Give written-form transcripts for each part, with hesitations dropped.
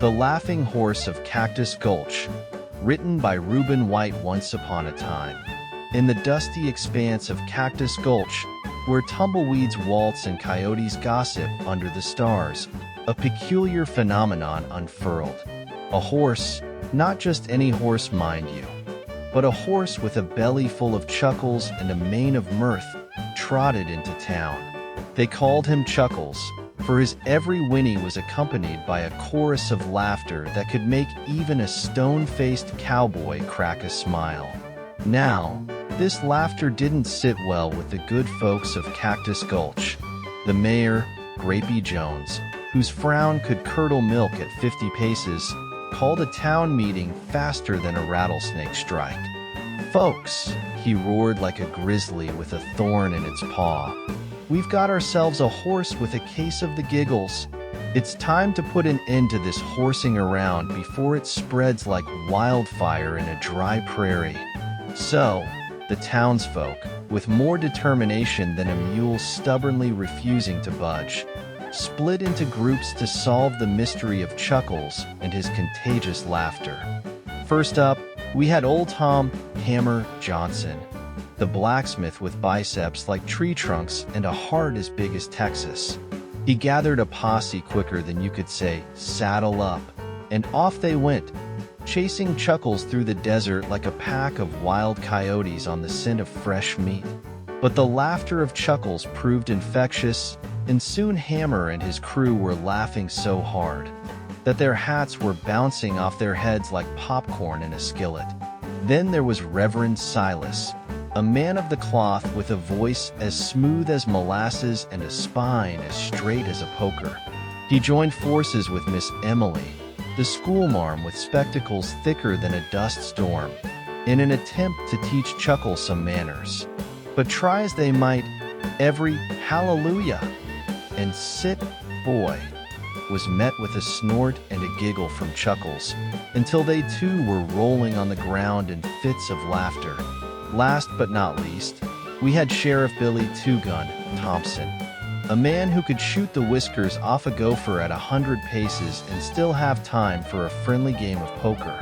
The Laughing Horse of Cactus Gulch, written by Reuben White. Once upon a time, in the dusty expanse of Cactus Gulch, where tumbleweeds waltz and coyotes gossip under the stars, a peculiar phenomenon unfurled. A horse, not just any horse, mind you, but a horse with a belly full of chuckles and a mane of mirth, trotted into town. They called him Chuckles, for his every whinny was accompanied by a chorus of laughter that could make even a stone-faced cowboy crack a smile. Now, this laughter didn't sit well with the good folks of Cactus Gulch. The mayor, Grappy Jones, whose frown could curdle milk at 50 paces, called a town meeting faster than a rattlesnake strike. "Folks," he roared like a grizzly with a thorn in its paw, "we've got ourselves a horse with a case of the giggles. It's time to put an end to this horsing around before it spreads like wildfire in a dry prairie." So, the townsfolk, with more determination than a mule stubbornly refusing to budge, split into groups to solve the mystery of Chuckles and his contagious laughter. First up, we had old Tom "Hammer" Johnson, the blacksmith with biceps like tree trunks and a heart as big as Texas. He gathered a posse quicker than you could say, "Saddle up," and off they went, chasing Chuckles through the desert like a pack of wild coyotes on the scent of fresh meat. But the laughter of Chuckles proved infectious, and soon Hammer and his crew were laughing so hard that their hats were bouncing off their heads like popcorn in a skillet. Then there was Reverend Silas, a man of the cloth with a voice as smooth as molasses and a spine as straight as a poker. He joined forces with Miss Emily, the schoolmarm with spectacles thicker than a dust storm, in an attempt to teach Chuckles some manners. But try as they might, every "hallelujah" and "sit, boy" was met with a snort and a giggle from Chuckles, until they too were rolling on the ground in fits of laughter. Last but not least, we had Sheriff Billy Two-Gun Thompson, a man who could shoot the whiskers off a gopher at 100 paces and still have time for a friendly game of poker.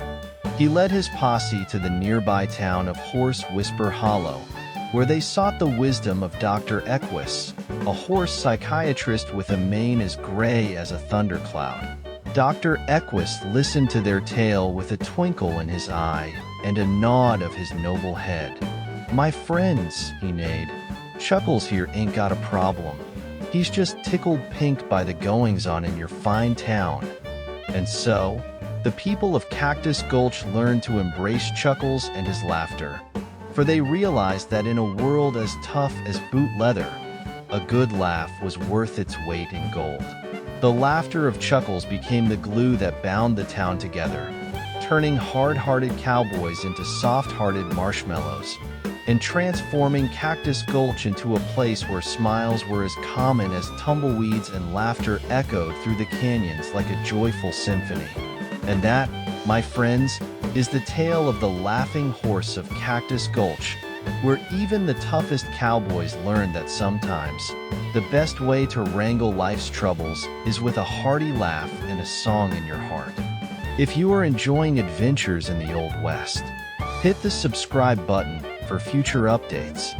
He led his posse to the nearby town of Horse Whisper Hollow, where they sought the wisdom of Dr. Equus, a horse psychiatrist with a mane as gray as a thundercloud. Dr. Equus listened to their tale with a twinkle in his eye and a nod of his noble head. "My friends," he neighed, "Chuckles here ain't got a problem. He's just tickled pink by the goings-on in your fine town." And so, the people of Cactus Gulch learned to embrace Chuckles and his laughter, for they realized that in a world as tough as boot leather, a good laugh was worth its weight in gold. The laughter of Chuckles became the glue that bound the town together, turning hard-hearted cowboys into soft-hearted marshmallows, and transforming Cactus Gulch into a place where smiles were as common as tumbleweeds and laughter echoed through the canyons like a joyful symphony. And that, my friends, is the tale of the Laughing Horse of Cactus Gulch, where even the toughest cowboys learned that sometimes the best way to wrangle life's troubles is with a hearty laugh and a song in your heart. If you are enjoying adventures in the Old West, hit the subscribe button for future updates.